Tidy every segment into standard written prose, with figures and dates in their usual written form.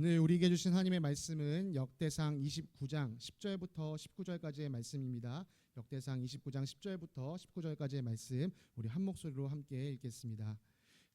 오늘 우리에게 주신 하나님의 말씀은 역대상 29장 10절부터 19절까지의 말씀입니다. 역대상 29장 10절부터 19절까지의 말씀 우리 한 목소리로 함께 읽겠습니다.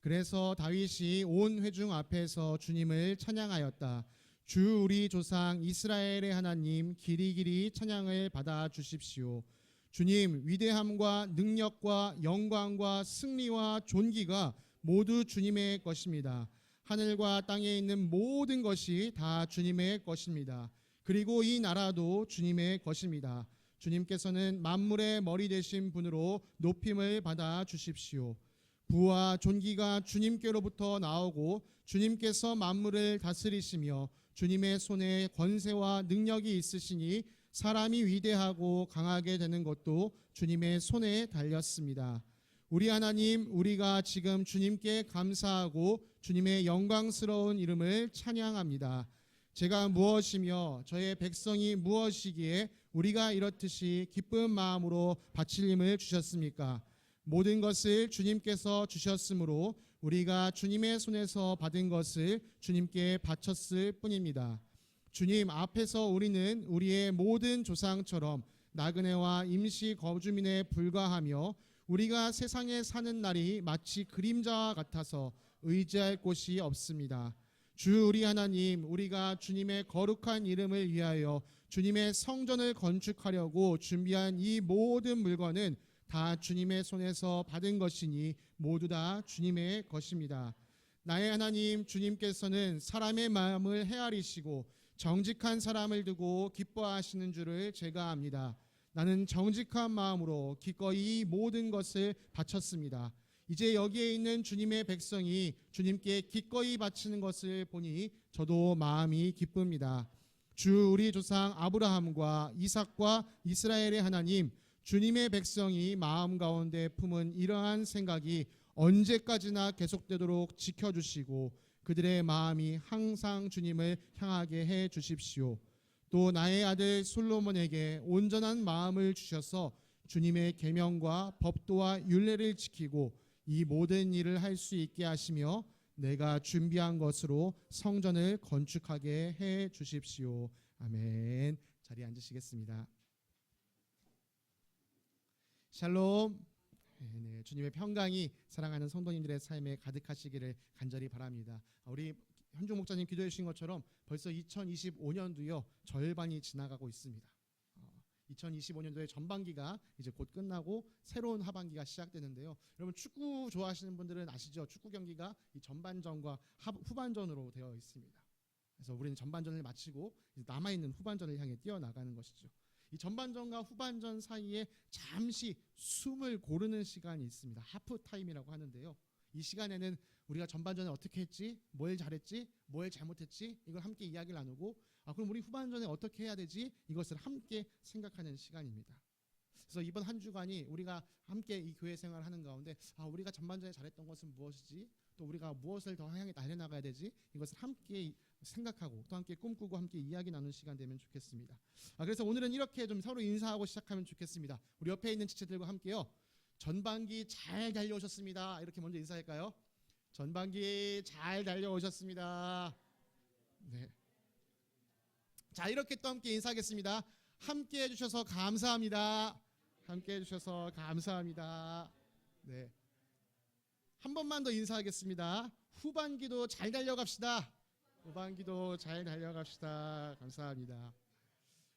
그래서 다윗이 온 회중 앞에서 주님을 찬양하였다. 주 우리 조상 이스라엘의 하나님 길이길이 찬양을 받아 주십시오. 주님 위대함과 능력과 영광과 승리와 존귀가 모두 주님의 것입니다. 하늘과 땅에 있는 모든 것이 다 주님의 것입니다. 그리고 이 나라도 주님의 것입니다. 주님께서는 만물의 머리 되신 분으로 높임을 받아 주십시오. 부와 존귀가 주님께로부터 나오고 주님께서 만물을 다스리시며 주님의 손에 권세와 능력이 있으시니 사람이 위대하고 강하게 되는 것도 주님의 손에 달렸습니다. 우리 하나님, 우리가 지금 주님께 감사하고 주님의 영광스러운 이름을 찬양합니다. 제가 무엇이며 저의 백성이 무엇이기에 우리가 이렇듯이 기쁜 마음으로 바칠 힘을 주셨습니까? 모든 것을 주님께서 주셨으므로 우리가 주님의 손에서 받은 것을 주님께 바쳤을 뿐입니다. 주님 앞에서 우리는 우리의 모든 조상처럼 나그네와 임시 거주민에 불과하며 우리가 세상에 사는 날이 마치 그림자와 같아서 의지할 곳이 없습니다. 주 우리 하나님, 우리가 주님의 거룩한 이름을 위하여 주님의 성전을 건축하려고 준비한 이 모든 물건은 다 주님의 손에서 받은 것이니 모두 다 주님의 것입니다. 나의 하나님, 주님께서는 사람의 마음을 헤아리시고 정직한 사람을 두고 기뻐하시는 줄을 제가 압니다. 나는 정직한 마음으로 기꺼이 모든 것을 바쳤습니다. 이제 여기에 있는 주님의 백성이 주님께 기꺼이 바치는 것을 보니 저도 마음이 기쁩니다. 주 우리 조상 아브라함과 이삭과 이스라엘의 하나님, 주님의 백성이 마음 가운데 품은 이러한 생각이 언제까지나 계속되도록 지켜주시고 그들의 마음이 항상 주님을 향하게 해 주십시오. 또 나의 아들 솔로몬에게 온전한 마음을 주셔서 주님의 계명과 법도와 율례를 지키고 이 모든 일을 할 수 있게 하시며 내가 준비한 것으로 성전을 건축하게 해 주십시오. 아멘. 자리에 앉으시겠습니다. 샬롬. 네, 주님의 평강이 사랑하는 성도님들의 삶에 가득하시기를 간절히 바랍니다. 우리 현종 목사님 기도해 주신 것처럼 벌써 2025년도요 절반이 지나가고 있습니다. 2025년도의 전반기가 이제 곧 끝나고 새로운 하반기가 시작되는데요. 여러분 축구 좋아하시는 분들은 아시죠? 축구 경기가 이 전반전과 후반전으로 되어 있습니다. 그래서 우리는 전반전을 마치고 이제 남아있는 후반전을 향해 뛰어나가는 것이죠. 이 전반전과 후반전 사이에 잠시 숨을 고르는 시간이 있습니다. 하프 타임이라고 하는데요. 이 시간에는 우리가 전반전에 어떻게 했지, 뭘 잘했지, 뭘 잘못했지 이걸 함께 이야기를 나누고 그럼 우리 후반전에 어떻게 해야 되지 이것을 함께 생각하는 시간입니다. 그래서 이번 한 주간이 우리가 함께 이 교회 생활을 하는 가운데 우리가 전반전에 잘했던 것은 무엇이지, 또 우리가 무엇을 더 향해 달려나가야 되지 이것을 함께 생각하고 또 함께 꿈꾸고 함께 이야기 나누는 시간 되면 좋겠습니다. 그래서 오늘은 이렇게 좀 서로 인사하고 시작하면 좋겠습니다. 우리 옆에 있는 지체들과 함께요. 전반기 잘 달려오셨습니다. 이렇게 먼저 인사할까요? 전반기 잘 달려오셨습니다. 네. 자, 이렇게 또 함께 인사하겠습니다. 함께 해주셔서 감사합니다. 함께 해주셔서 감사합니다. 네. 한 번만 더 인사하겠습니다. 후반기도 잘 달려갑시다. 후반기도 잘 달려갑시다. 감사합니다.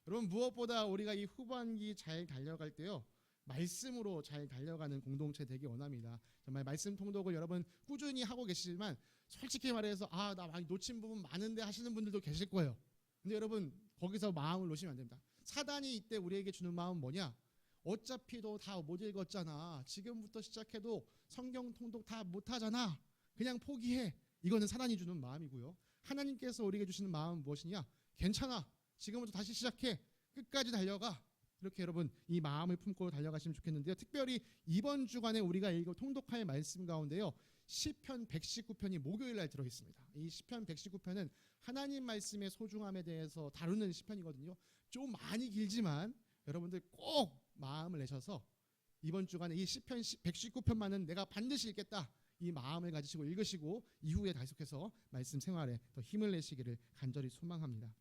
여러분 무엇보다 우리가 이 후반기 잘 달려갈 때요. 말씀으로 잘 달려가는 공동체 되기 원합니다. 정말 말씀 통독을 여러분 꾸준히 하고 계시지만 솔직히 말해서 나 많이 놓친 부분 많은데 하시는 분들도 계실 거예요. 근데 여러분 거기서 마음을 놓으시면 안 됩니다. 사단이 이때 우리에게 주는 마음은 뭐냐? 어차피도 다 못 읽었잖아. 지금부터 시작해도 성경 통독 다 못하잖아. 그냥 포기해. 이거는 사단이 주는 마음이고요. 하나님께서 우리에게 주시는 마음은 무엇이냐? 괜찮아. 지금부터 다시 시작해. 끝까지 달려가. 이렇게 여러분 이 마음을 품고 달려가시면 좋겠는데요. 특별히 이번 주간에 우리가 읽어 통독할 말씀 가운데요. 시편 119편이 목요일 날 들어 있습니다. 이 시편 119편은 하나님 말씀의 소중함에 대해서 다루는 시편이거든요. 좀 많이 길지만 여러분들 꼭 마음을 내셔서 이번 주간에 이 시편 119편만은 내가 반드시 읽겠다. 이 마음을 가지시고 읽으시고 이후에 계속해서 말씀 생활에 더 힘을 내시기를 간절히 소망합니다.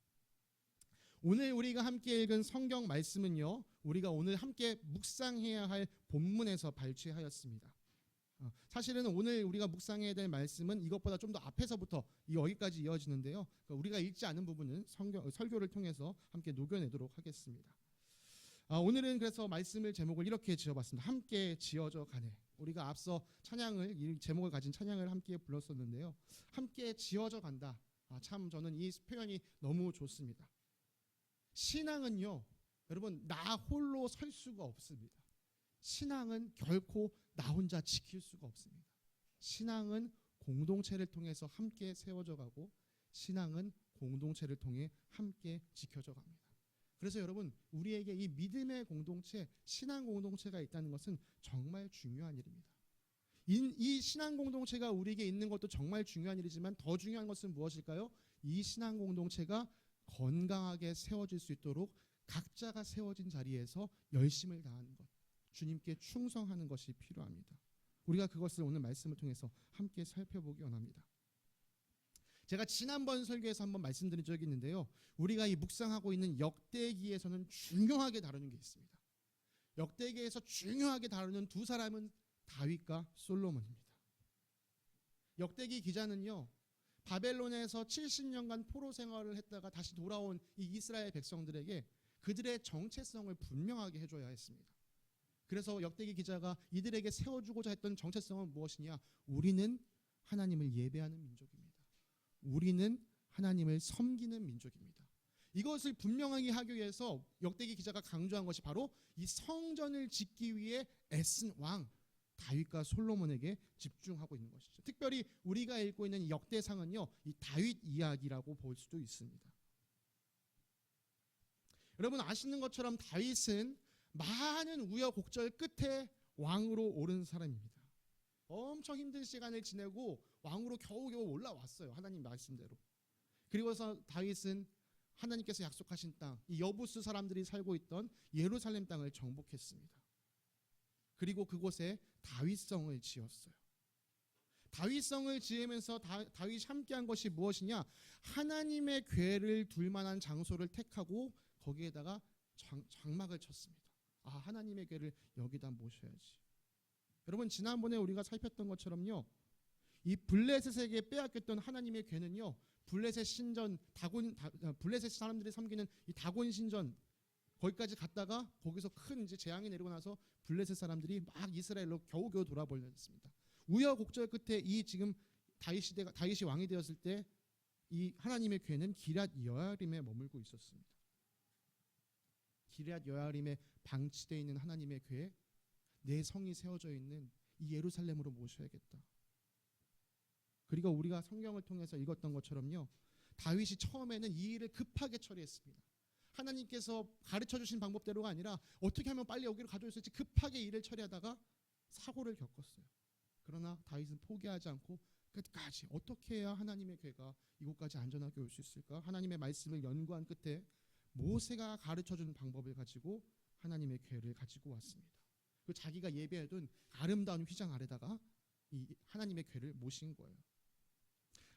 오늘 우리가 함께 읽은 성경 말씀은요, 우리가 오늘 함께 묵상해야 할 본문에서 발췌하였습니다. 사실은 오늘 우리가 묵상해야 될 말씀은 이것보다 좀 더 앞에서부터 여기까지 이어지는데요. 우리가 읽지 않은 부분은 설교를 통해서 함께 녹여내도록 하겠습니다. 오늘은 그래서 말씀을 제목을 이렇게 지어봤습니다. 함께 지어져 가네. 우리가 앞서 찬양을, 이 제목을 가진 찬양을 함께 불렀었는데요. 함께 지어져 간다. 참 저는 이 표현이 너무 좋습니다. 신앙은요, 여러분, 나 홀로 설 수가 없습니다. 신앙은 결코 나 혼자 지킬 수가 없습니다. 신앙은 공동체를 통해서 함께 세워져 가고, 신앙은 공동체를 통해 함께 지켜져 갑니다. 그래서 여러분, 우리에게 이 믿음의 공동체, 신앙 공동체가 있다는 것은 정말 중요한 일입니다. 이 신앙 공동체가 우리에게 있는 것도 정말 중요한 일이지만 더 중요한 것은 무엇일까요? 이 신앙 공동체가 건강하게 세워질 수 있도록 각자가 세워진 자리에서 열심을 다하는 것, 주님께 충성하는 것이 필요합니다. 우리가 그것을 오늘 말씀을 통해서 함께 살펴보기 원합니다. 제가 지난번 설교에서 한번 말씀드린 적이 있는데요. 우리가 이 묵상하고 있는 역대기에서는 중요하게 다루는 게 있습니다. 역대기에서 중요하게 다루는 두 사람은 다윗과 솔로몬입니다. 역대기 기자는요, 바벨론에서 70년간 포로 생활을 했다가 다시 돌아온 이 이스라엘 백성들에게 그들의 정체성을 분명하게 해줘야 했습니다. 그래서 역대기 기자가 이들에게 세워주고자 했던 정체성은 무엇이냐? 우리는 하나님을 예배하는 민족입니다. 우리는 하나님을 섬기는 민족입니다. 이것을 분명하게 하기 위해서 역대기 기자가 강조한 것이 바로 이 성전을 짓기 위해 애쓴 왕 다윗과 솔로몬에게 집중하고 있는 것이죠. 특별히 우리가 읽고 있는 역대상은요, 이 다윗 이야기라고 볼 수도 있습니다. 여러분 아시는 것처럼 다윗은 많은 우여곡절 끝에 왕으로 오른 사람입니다. 엄청 힘든 시간을 지내고 왕으로 겨우겨우 올라왔어요. 하나님 말씀대로. 그리고서 다윗은 하나님께서 약속하신 땅, 이 여부스 사람들이 살고 있던 예루살렘 땅을 정복했습니다. 그리고 그곳에 다윗성을 지었어요. 다윗성을 지으면서 다윗이 함께한 것이 무엇이냐? 하나님의 궤를 둘 만한 장소를 택하고 거기에다가 장막을 쳤습니다. 하나님의 궤를 여기다 모셔야지. 여러분 지난번에 우리가 살폈던 것처럼요, 이 블레셋에게 빼앗겼던 하나님의 궤는요, 블레셋 신전 블레셋 사람들이 섬기는 이 다곤 신전 거기까지 갔다가 거기서 큰 이제 재앙이 내리고 나서 블레셋 사람들이 막 이스라엘로 겨우겨우 돌아버렸습니다. 우여곡절 끝에 이 지금 다윗이 왕이 되었을 때 이 하나님의 궤는 기럇 여아림에 머물고 있었습니다. 기럇 여아림에 방치되어 있는 하나님의 궤, 내 성이 세워져 있는 이 예루살렘으로 모셔야겠다. 그리고 우리가 성경을 통해서 읽었던 것처럼요, 다윗이 처음에는 이 일을 급하게 처리했습니다. 하나님께서 가르쳐 주신 방법대로가 아니라 어떻게 하면 빨리 여기로 가져올 수 있을지 급하게 일을 처리하다가 사고를 겪었어요. 그러나 다윗은 포기하지 않고 끝까지 어떻게 해야 하나님의 궤가 이곳까지 안전하게 올 수 있을까? 하나님의 말씀을 연구한 끝에 모세가 가르쳐 준 방법을 가지고 하나님의 궤를 가지고 왔습니다. 그 자기가 예배해둔 아름다운 휘장 아래다가 이 하나님의 궤를 모신 거예요.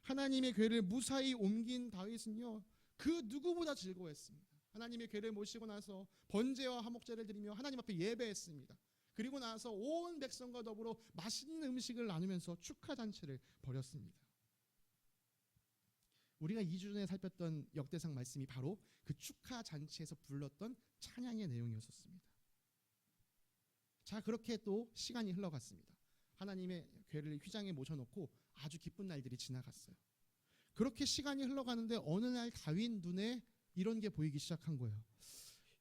하나님의 궤를 무사히 옮긴 다윗은요, 그 누구보다 즐거워했습니다. 하나님의 궤를 모시고 나서 번제와 화목제를 드리며 하나님 앞에 예배했습니다. 그리고 나서 온 백성과 더불어 맛있는 음식을 나누면서 축하 잔치를 벌였습니다. 우리가 2주 전에 살폈던 역대상 말씀이 바로 그 축하 잔치에서 불렀던 찬양의 내용이었습니다. 자, 그렇게 또 시간이 흘러갔습니다. 하나님의 궤를 휘장에 모셔놓고 아주 기쁜 날들이 지나갔어요. 그렇게 시간이 흘러가는데 어느 날 다윗 눈에 이런 게 보이기 시작한 거예요.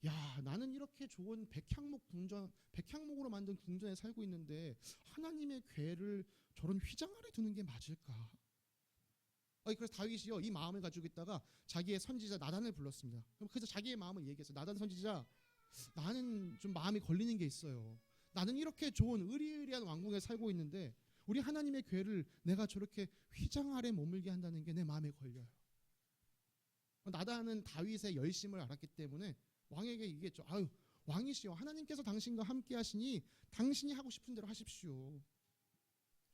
야, 나는 이렇게 좋은 백향목으로 만든 궁전에 살고 있는데 하나님의 궤를 저런 휘장 아래 두는 게 맞을까? 그래서 다윗이요, 이 마음을 가지고 있다가 자기의 선지자 나단을 불렀습니다. 그래서 자기의 마음을 얘기했어요. 나단 선지자, 나는 좀 마음이 걸리는 게 있어요. 나는 이렇게 좋은 의리의리한 왕궁에 살고 있는데 우리 하나님의 궤를 내가 저렇게 휘장 아래 머물게 한다는 게 내 마음에 걸려요. 나단은 다윗의 열심을 알았기 때문에 왕에게 얘기했죠. 왕이시여, 하나님께서 당신과 함께 하시니 당신이 하고 싶은 대로 하십시오.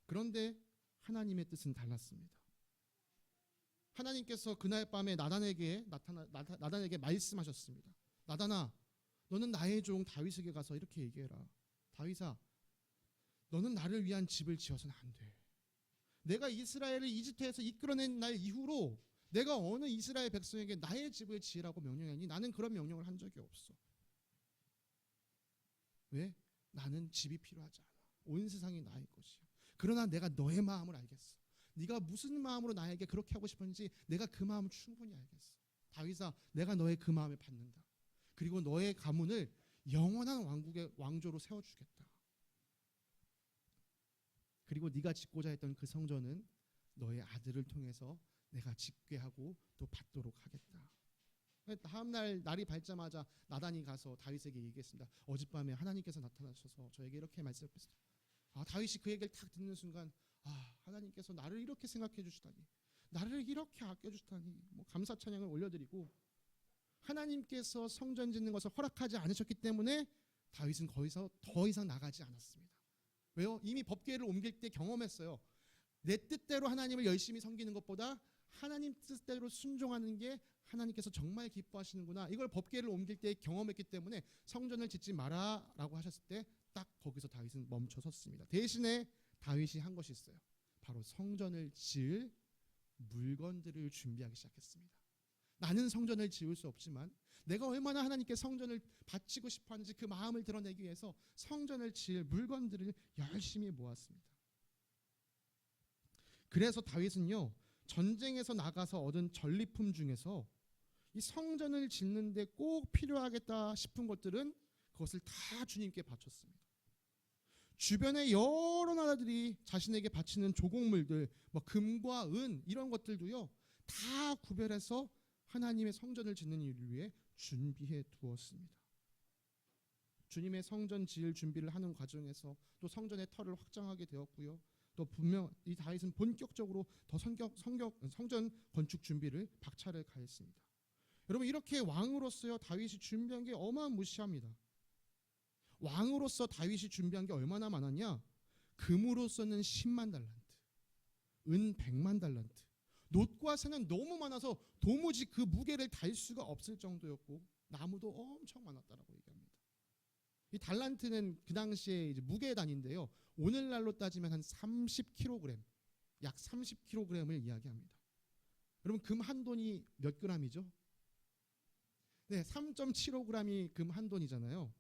그런데 하나님의 뜻은 달랐습니다. 하나님께서 그날 밤에 나단에게 말씀하셨습니다. 나단아, 너는 나의 종 다윗에게 가서 이렇게 얘기해라. 다윗아, 너는 나를 위한 집을 지어서는 안 돼. 내가 이스라엘을 이집트에서 이끌어낸 날 이후로 내가 어느 이스라엘 백성에게 나의 집을 지으라고 명령하니 나는 그런 명령을 한 적이 없어. 왜? 나는 집이 필요하지 않아. 온 세상이 나의 것이야. 그러나 내가 너의 마음을 알겠어. 네가 무슨 마음으로 나에게 그렇게 하고 싶은지 내가 그 마음을 충분히 알겠어. 다윗아, 내가 너의 그 마음을 받는다. 그리고 너의 가문을 영원한 왕국의 왕조로 세워주겠다. 그리고 네가 짓고자 했던 그 성전은 너의 아들을 통해서 내가 짓게 하고 또 받도록 하겠다. 다음 날이 밝자마자 나단이 가서 다윗에게 얘기했습니다. 어젯밤에 하나님께서 나타나셔서 저에게 이렇게 말씀하셨습니다. 다윗이 그 얘기를 딱 듣는 순간 하나님께서 나를 이렇게 생각해 주시다니, 나를 이렇게 아껴 주시다니, 감사 찬양을 올려드리고, 하나님께서 성전 짓는 것을 허락하지 않으셨기 때문에 다윗은 거기서 더 이상 나가지 않았습니다. 왜요? 이미 법궤를 옮길 때 경험했어요. 내 뜻대로 하나님을 열심히 섬기는 것보다 하나님 뜻대로 순종하는 게 하나님께서 정말 기뻐하시는구나, 이걸 법궤를 옮길 때 경험했기 때문에 성전을 짓지 마라 라고 하셨을 때 딱 거기서 다윗은 멈춰 섰습니다. 대신에 다윗이 한 것이 있어요. 바로 성전을 지을 물건들을 준비하기 시작했습니다. 나는 성전을 지을 수 없지만 내가 얼마나 하나님께 성전을 바치고 싶어하는지 그 마음을 드러내기 위해서 성전을 지을 물건들을 열심히 모았습니다. 그래서 다윗은요, 전쟁에서 나가서 얻은 전리품 중에서 이 성전을 짓는데 꼭 필요하겠다 싶은 것들은 그것을 다 주님께 바쳤습니다. 주변의 여러 나라들이 자신에게 바치는 조공물들, 금과 은 이런 것들도요 다 구별해서 하나님의 성전을 짓는 일을 위해 준비해 두었습니다. 주님의 성전 지을 준비를 하는 과정에서 또 성전의 터를 확장하게 되었고요. 또 분명 이 다윗은 본격적으로 더 성전 건축 준비를 박차를 가했습니다. 여러분, 이렇게 왕으로서요 다윗이 준비한 게 어마무시합니다. 왕으로서 다윗이 준비한 게 얼마나 많았냐? 금으로서는 10만 달란트, 은 100만 달란트, 놋과 쇠는 너무 많아서 도무지 그 무게를 달 수가 없을 정도였고, 나무도 엄청 많았다라고 얘기합니다. 이 달란트는 그 당시에 이제 무게 단위인데요, 오늘날로 따지면 한 30kg, 약 30kg을 이야기합니다. 여러분, 금 한 돈이 몇 g이죠? 네, 3.75g이 금 한 돈이잖아요.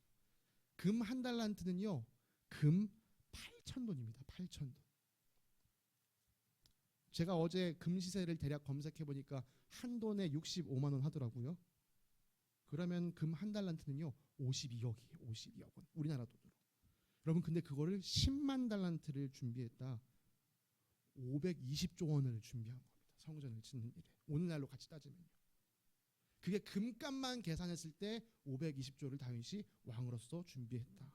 금 한 달란트는요, 금 8,000돈입니다. 8,000돈. 제가 어제 금 시세를 대략 검색해 보니까 한 돈에 65만 원 하더라고요. 그러면 금 한 달란트는요 52억이에요. 52억 원. 우리나라 돈으로. 여러분, 근데 그거를 10만 달란트를 준비했다. 520조 원을 준비한 겁니다. 성전을 짓는 일에. 오늘날로 같이 따지면요. 그게 금값만 계산했을 때 520조를 다윗이 왕으로서 준비했다.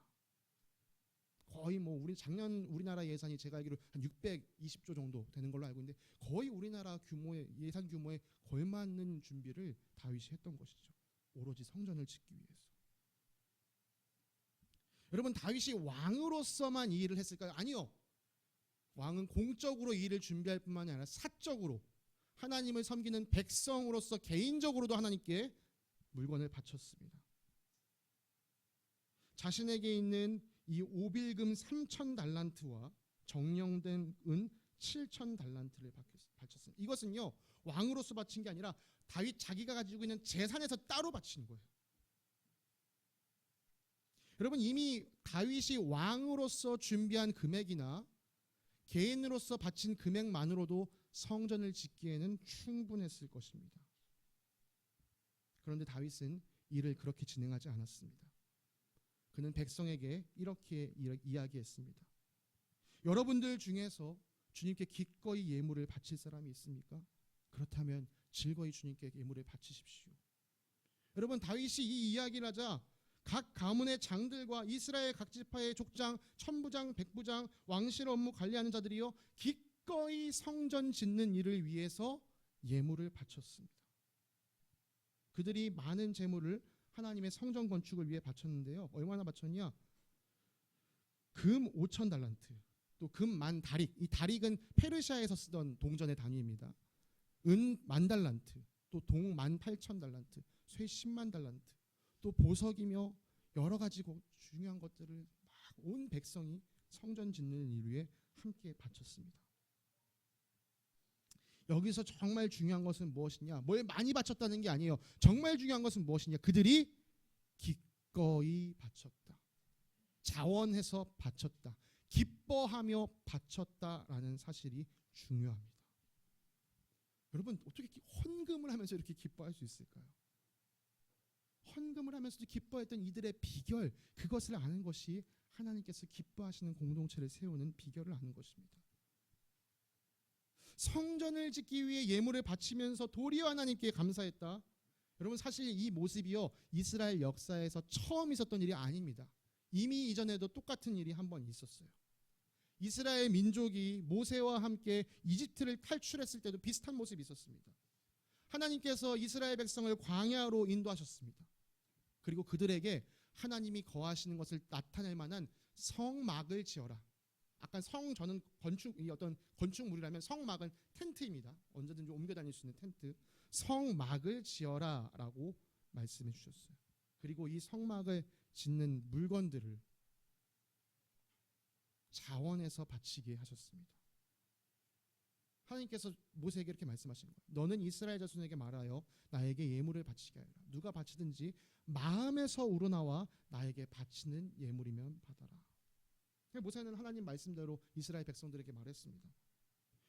거의 우리 작년 우리나라 예산이 제가 알기로 한 620조 정도 되는 걸로 알고 있는데, 거의 우리나라 규모의 예산 규모에 걸맞는 준비를 다윗이 했던 것이죠. 오로지 성전을 짓기 위해서. 여러분, 다윗이 왕으로서만 이 일을 했을까요? 아니요. 왕은 공적으로 이 일을 준비할 뿐만이 아니라 사적으로 하나님을 섬기는 백성으로서 개인적으로도 하나님께 물건을 바쳤습니다. 자신에게 있는 이 오빌금 3,000달란트와 정령된 은 7,000달란트를 바쳤습니다. 이것은요 왕으로서 바친 게 아니라 다윗 자기가 가지고 있는 재산에서 따로 바친 거예요. 여러분, 이미 다윗이 왕으로서 준비한 금액이나 개인으로서 바친 금액만으로도 성전을 짓기에는 충분했을 것입니다. 그런데 다윗은 일을 그렇게 진행하지 않았습니다. 그는 백성에게 이렇게 이야기했습니다. 여러분들 중에서 주님께 기꺼이 예물을 바칠 사람이 있습니까? 그렇다면 즐거이 주님께 예물을 바치십시오. 여러분, 다윗이 이 이야기를 하자 각 가문의 장들과 이스라엘 각 지파의 족장, 천부장, 백부장, 왕실 업무 관리하는 자들이요 기꺼이 성전 짓는 일을 위해서 예물을 바쳤습니다. 그들이 많은 재물을 하나님의 성전 건축을 위해 바쳤는데요. 얼마나 바쳤냐? 금 5,000달란트, 또 금 만 다릭, 이 다릭은 페르시아에서 쓰던 동전의 단위입니다. 은 만 달란트, 또 동 18,000달란트, 쇠 10만 달란트, 또 보석이며 여러 가지 중요한 것들을 막 온 백성이 성전 짓는 일 위해 함께 바쳤습니다. 여기서 정말 중요한 것은 무엇이냐? 뭘 많이 바쳤다는 게 아니에요. 정말 중요한 것은 무엇이냐? 그들이 기꺼이 바쳤다. 자원해서 바쳤다. 기뻐하며 바쳤다라는 사실이 중요합니다. 여러분, 어떻게 헌금을 하면서 이렇게 기뻐할 수 있을까요? 헌금을 하면서도 기뻐했던 이들의 비결, 그것을 아는 것이 하나님께서 기뻐하시는 공동체를 세우는 비결을 아는 것입니다. 성전을 짓기 위해 예물을 바치면서 도리어 하나님께 감사했다. 여러분, 사실 이 모습이요, 이스라엘 역사에서 처음 있었던 일이 아닙니다. 이미 이전에도 똑같은 일이 한 번 있었어요. 이스라엘 민족이 모세와 함께 이집트를 탈출했을 때도 비슷한 모습이 있었습니다. 하나님께서 이스라엘 백성을 광야로 인도하셨습니다. 그리고 그들에게 하나님이 거하시는 것을 나타낼 만한 성막을 지어라. 아까 저는 어떤 건축물이라면 성막은 텐트입니다. 언제든지 옮겨 다닐 수 있는 텐트. 성막을 지어라라고 말씀해 주셨어요. 그리고 이 성막을 짓는 물건들을 자원해서 바치게 하셨습니다. 하나님께서 모세에게 이렇게 말씀하신 거예요. 너는 이스라엘 자손에게 말하여 나에게 예물을 바치게 하라. 누가 바치든지 마음에서 우러나와 나에게 바치는 예물이면 받아라. 모세는 하나님 말씀대로 이스라엘 백성들에게 말했습니다.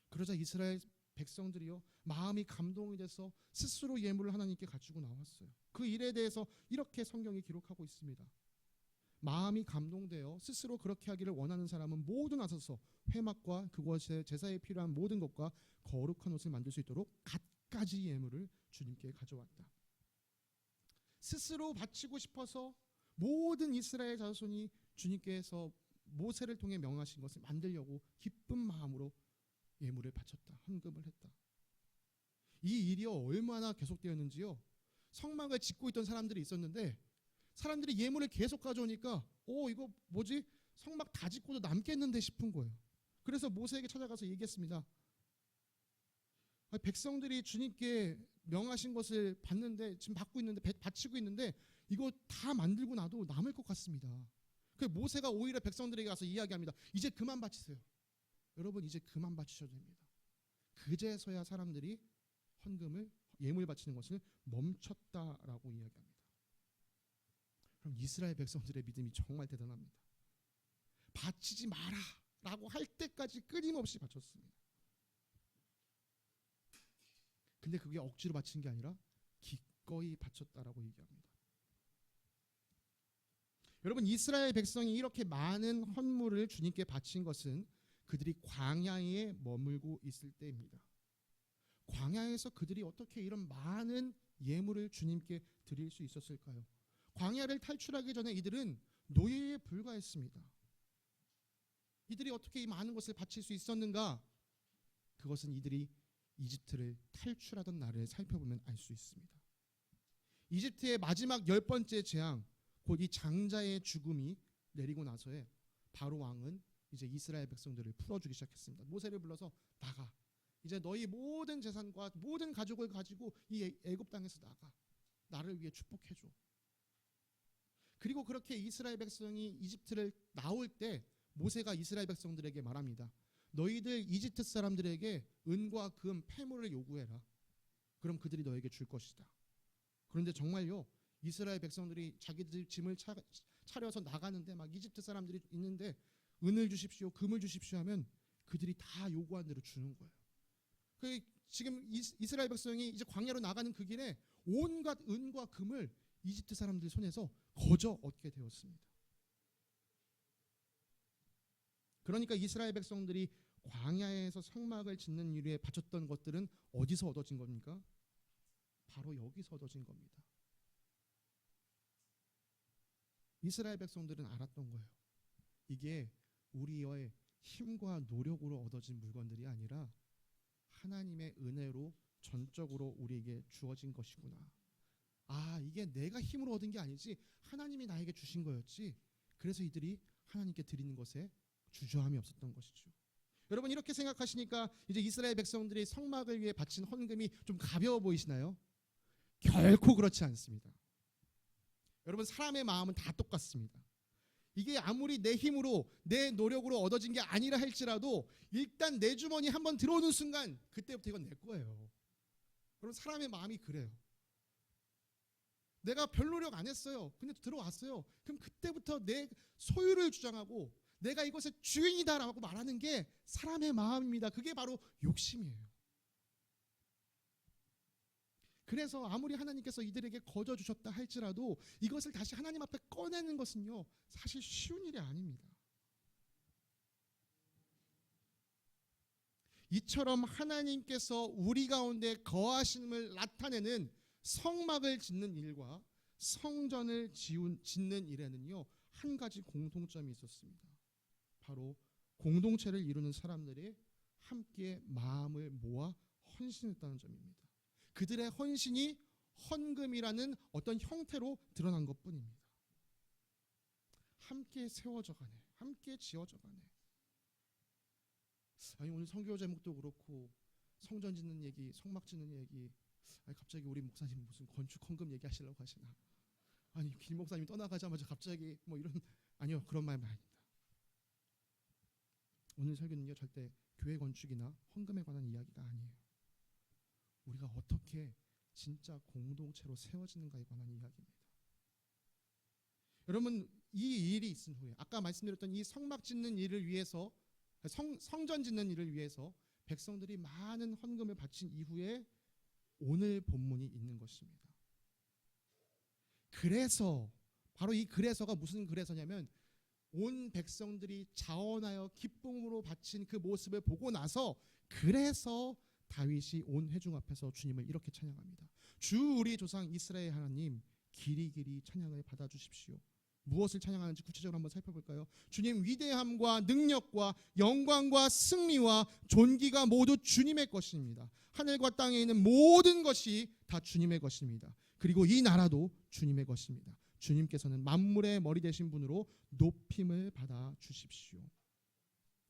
그러자 이스라엘 백성들이요, 마음이 감동이 돼서 스스로 예물을 하나님께 가지고 나왔어요. 그 일에 대해서 이렇게 성경이 기록하고 있습니다. 마음이 감동되어 스스로 그렇게 하기를 원하는 사람은 모두 나서서 회막과 그것에 제사에 필요한 모든 것과 거룩한 옷을 만들 수 있도록 갖가지 예물을 주님께 가져왔다. 스스로 바치고 싶어서 모든 이스라엘 자손이 주님께서 모세를 통해 명하신 것을 만들려고 기쁜 마음으로 예물을 바쳤다. 헌금을 했다. 이 일이 얼마나 계속되었는지요. 성막을 짓고 있던 사람들이 있었는데 사람들이 예물을 계속 가져오니까 이거 뭐지? 성막 다 짓고도 남겠는데 싶은 거예요. 그래서 모세에게 찾아가서 얘기했습니다. 백성들이 주님께 명하신 것을 받는데 지금 받고 있는데 바치고 있는데 이거 다 만들고 나도 남을 것 같습니다. 그 모세가 오히려 백성들에게 가서 이야기합니다. 이제 그만 바치세요. 여러분, 이제 그만 바치셔도 됩니다. 그제서야 사람들이 헌금을 예물 바치는 것을 멈췄다라고 이야기합니다. 그럼 이스라엘 백성들의 믿음이 정말 대단합니다. 바치지 마라 라고 할 때까지 끊임없이 바쳤습니다. 근데 그게 억지로 바친 게 아니라 기꺼이 바쳤다라고 얘기합니다. 여러분, 이스라엘 백성이 이렇게 많은 헌물을 주님께 바친 것은 그들이 광야에 머물고 있을 때입니다. 광야에서 그들이 어떻게 이런 많은 예물을 주님께 드릴 수 있었을까요? 광야를 탈출하기 전에 이들은 노예에 불과했습니다. 이들이 어떻게 이 많은 것을 바칠 수 있었는가? 그것은 이들이 이집트를 탈출하던 날을 살펴보면 알 수 있습니다. 이집트의 마지막 10번째 재앙, 곧 이 장자의 죽음이 내리고 나서에 바로 왕은 이제 이스라엘 백성들을 풀어주기 시작했습니다. 모세를 불러서 나가. 이제 너희 모든 재산과 모든 가족을 가지고 이 애굽 땅에서 나가. 나를 위해 축복해줘. 그리고 그렇게 이스라엘 백성이 이집트를 나올 때 모세가 이스라엘 백성들에게 말합니다. 너희들 이집트 사람들에게 은과 금, 폐물을 요구해라. 그럼 그들이 너에게 줄 것이다. 그런데 정말요, 이스라엘 백성들이 자기들 짐을 차려서 나가는데 막 이집트 사람들이 있는데 은을 주십시오, 금을 주십시오 하면 그들이 다 요구한 대로 주는 거예요. 지금 이스라엘 백성이 이제 광야로 나가는 그 길에 온갖 은과 금을 이집트 사람들 손에서 거저 얻게 되었습니다. 그러니까 이스라엘 백성들이 광야에서 성막을 짓는 일에 바쳤던 것들은 어디서 얻어진 겁니까? 바로 여기서 얻어진 겁니다. 이스라엘 백성들은 알았던 거예요. 이게 우리의 힘과 노력으로 얻어진 물건들이 아니라 하나님의 은혜로 전적으로 우리에게 주어진 것이구나. 이게 내가 힘으로 얻은 게 아니지 하나님이 나에게 주신 거였지. 그래서 이들이 하나님께 드리는 것에 주저함이 없었던 것이죠. 여러분 이렇게 생각하시니까 이제 이스라엘 백성들이 성막을 위해 바친 헌금이 좀 가벼워 보이시나요? 결코 그렇지 않습니다. 여러분 사람의 마음은 다 똑같습니다. 이게 아무리 내 힘으로 내 노력으로 얻어진 게 아니라 할지라도 일단 내 주머니 한번 들어오는 순간 그때부터 이건 내 거예요. 여러분 사람의 마음이 그래요. 내가 별 노력 안 했어요. 근데 들어왔어요. 그럼 그때부터 내 소유를 주장하고 내가 이것의 주인이다라고 말하는 게 사람의 마음입니다. 그게 바로 욕심이에요. 그래서 아무리 하나님께서 이들에게 거저 주셨다 할지라도 이것을 다시 하나님 앞에 꺼내는 것은요 사실 쉬운 일이 아닙니다. 이처럼 하나님께서 우리 가운데 거하심을 나타내는 성막을 짓는 일과 성전을 짓는 일에는요 한 가지 공통점이 있었습니다. 바로 공동체를 이루는 사람들이 함께 마음을 모아 헌신했다는 점입니다. 그들의 헌신이 헌금이라는 어떤 형태로 드러난 것뿐입니다. 함께 세워져가네, 함께 지어져가네. 아니 오늘 선교 제목도 그렇고 성전 짓는 얘기, 성막 짓는 얘기, 아니 갑자기 우리 목사님 무슨 건축 헌금 얘기하시려고 하시나? 아니 김 목사님 떠나가자마자 갑자기 뭐 이런 아니요 그런 말 아닙니다. 오늘 설교는요 절대 교회 건축이나 헌금에 관한 이야기가 아니에요. 우리가 어떻게 진짜 공동체로 세워지는가에 관한 이야기입니다. 여러분 이 일이 있은 후에 아까 말씀드렸던 이 성막 짓는 일을 위해서 성전 짓는 일을 위해서 백성들이 많은 헌금을 바친 이후에 오늘 본문이 있는 것입니다. 그래서 바로 이 그래서가 무슨 그래서냐면 온 백성들이 자원하여 기쁨으로 바친 그 모습을 보고 나서 그래서 다윗이 온 회중 앞에서 주님을 이렇게 찬양합니다. 주 우리 조상 이스라엘 하나님 길이 길이 찬양을 받아주십시오. 무엇을 찬양하는지 구체적으로 한번 살펴볼까요? 주님 위대함과 능력과 영광과 승리와 존귀가 모두 주님의 것입니다. 하늘과 땅에 있는 모든 것이 다 주님의 것입니다. 그리고 이 나라도 주님의 것입니다. 주님께서는 만물의 머리 되신 분으로 높임을 받아 주십시오.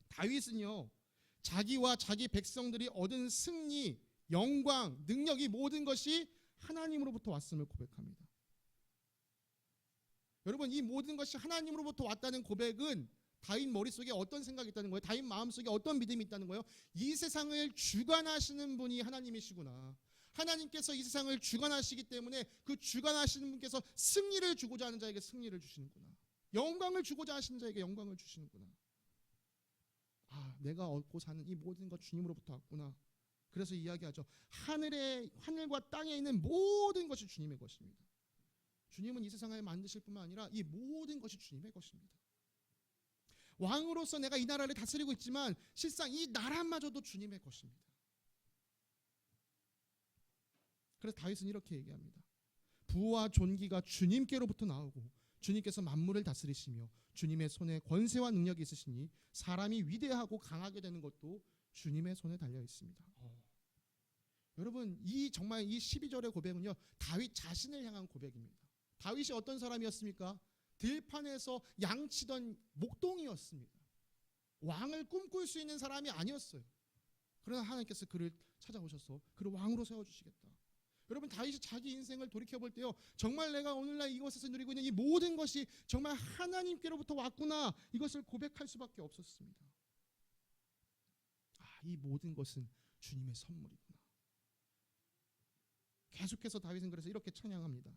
다윗은요 자기와 자기 백성들이 얻은 승리, 영광, 능력 이 모든 것이 하나님으로부터 왔음을 고백합니다. 여러분 이 모든 것이 하나님으로부터 왔다는 고백은 다윗 머릿속에 어떤 생각이 있다는 거예요? 다윗 마음속에 어떤 믿음이 있다는 거예요? 이 세상을 주관하시는 분이 하나님이시구나. 하나님께서 이 세상을 주관하시기 때문에 그 주관하시는 분께서 승리를 주고자 하는 자에게 승리를 주시는구나. 영광을 주고자 하시는 자에게 영광을 주시는구나. 아, 내가 얻고 사는 이 모든 것 주님으로부터 왔구나. 그래서 이야기하죠. 하늘과 땅에 있는 모든 것이 주님의 것입니다. 주님은 이 세상을 만드실 뿐만 아니라 이 모든 것이 주님의 것입니다. 왕으로서 내가 이 나라를 다스리고 있지만 실상 이 나라마저도 주님의 것입니다. 그래서 다윗은 이렇게 얘기합니다. 부와 존귀가 주님께로부터 나오고 주님께서 만물을 다스리시며 주님의 손에 권세와 능력이 있으시니 사람이 위대하고 강하게 되는 것도 주님의 손에 달려 있습니다. 여러분 정말 이 12절의 고백은요 다윗 자신을 향한 고백입니다. 다윗이 어떤 사람이었습니까? 들판에서 양치던 목동이었습니다. 왕을 꿈꿀 수 있는 사람이 아니었어요. 그러나 하나님께서 그를 찾아오셔서 그를 왕으로 세워주시겠다. 여러분 다윗이 자기 인생을 돌이켜볼 때요 정말 내가 오늘날 이곳에서 누리고 있는 이 모든 것이 정말 하나님께로부터 왔구나 이것을 고백할 수밖에 없었습니다. 이 모든 것은 주님의 선물이구나. 계속해서 다윗은 그래서 이렇게 찬양합니다.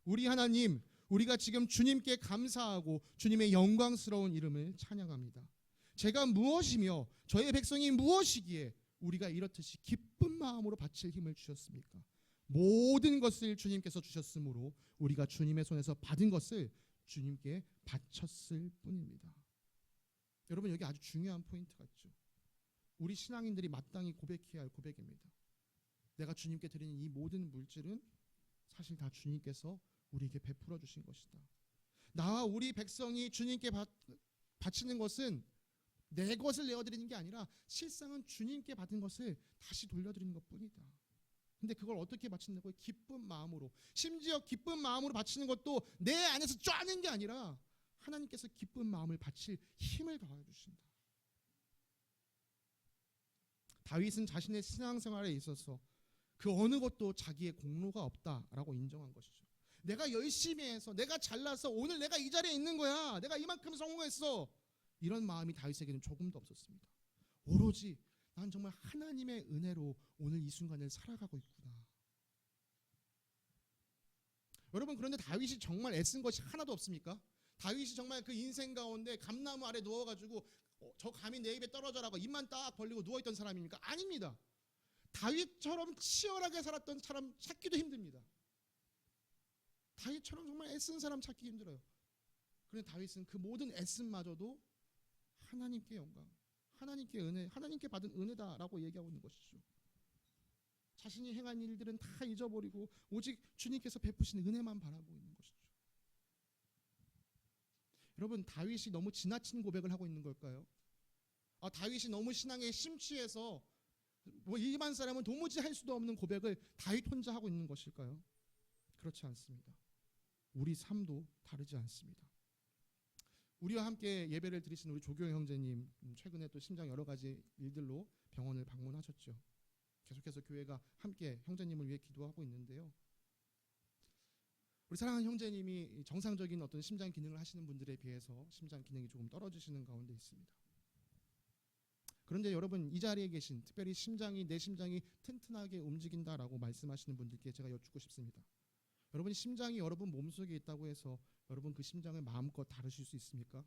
우리 하나님, 우리가 지금 주님께 감사하고 주님의 영광스러운 이름을 찬양합니다. 제가 무엇이며 저의 백성이 무엇이기에 우리가 이렇듯이 기쁜 마음으로 바칠 힘을 주셨습니까? 모든 것을 주님께서 주셨으므로 우리가 주님의 손에서 받은 것을 주님께 바쳤을 뿐입니다. 여러분 여기 아주 중요한 포인트가 있죠. 우리 신앙인들이 마땅히 고백해야 할 고백입니다. 내가 주님께 드리는 이 모든 물질은 사실 다 주님께서 우리에게 베풀어 주신 것이다. 나와 우리 백성이 주님께 바치는 것은 내 것을 내어드리는 게 아니라 실상은 주님께 받은 것을 다시 돌려드리는 것뿐이다. 근데 그걸 어떻게 바친다고요? 기쁜 마음으로. 심지어 기쁜 마음으로 바치는 것도 내 안에서 쩌는 게 아니라 하나님께서 기쁜 마음을 바칠 힘을 더하여 주신다. 다윗은 자신의 신앙생활에 있어서 그 어느 것도 자기의 공로가 없다라고 인정한 것이죠. 내가 열심히 해서 내가 잘나서 오늘 내가 이 자리에 있는 거야. 내가 이만큼 성공했어. 이런 마음이 다윗에게는 조금도 없었습니다. 오로지 난 정말 하나님의 은혜로 오늘 이 순간을 살아가고 있구나. 여러분, 그런데 다윗이 정말 애쓴 것이 하나도 없습니까? 다윗이 정말 그 인생 가운데 감나무 아래 누워가지고 저 감이 내 입에 떨어져라고 입만 딱 벌리고 누워있던 사람입니까? 아닙니다. 다윗처럼 치열하게 살았던 사람 찾기도 힘듭니다. 다윗처럼 정말 애쓴 사람 찾기 힘들어요. 그런데 다윗은 그 모든 애씀마저도 하나님께 영광, 하나님께 은혜, 하나님께 받은 은혜다라고 얘기하고 있는 것이죠. 자신이 행한 일들은 다 잊어버리고 오직 주님께서 베푸신 은혜만 바라보고 있는 것이죠. 여러분, 다윗이 너무 지나친 고백을 하고 있는 걸까요? 다윗이 너무 신앙에 심취해서 일반 사람은 도무지 할 수도 없는 고백을 다윗 혼자 하고 있는 것일까요? 그렇지 않습니다. 우리 삶도 다르지 않습니다. 우리와 함께 예배를 드리신 우리 조교영 형제님, 최근에 또 심장 여러 가지 일들로 병원을 방문하셨죠. 계속해서 교회가 함께 형제님을 위해 기도하고 있는데요. 우리 사랑하는 형제님이 정상적인 어떤 심장 기능을 하시는 분들에 비해서 심장 기능이 조금 떨어지시는 가운데 있습니다. 그런데 여러분, 이 자리에 계신 특별히 내 심장이 튼튼하게 움직인다라고 말씀하시는 분들께 제가 여쭙고 싶습니다. 여러분, 심장이 여러분 몸속에 있다고 해서 여러분 그 심장을 마음껏 다루실 수 있습니까?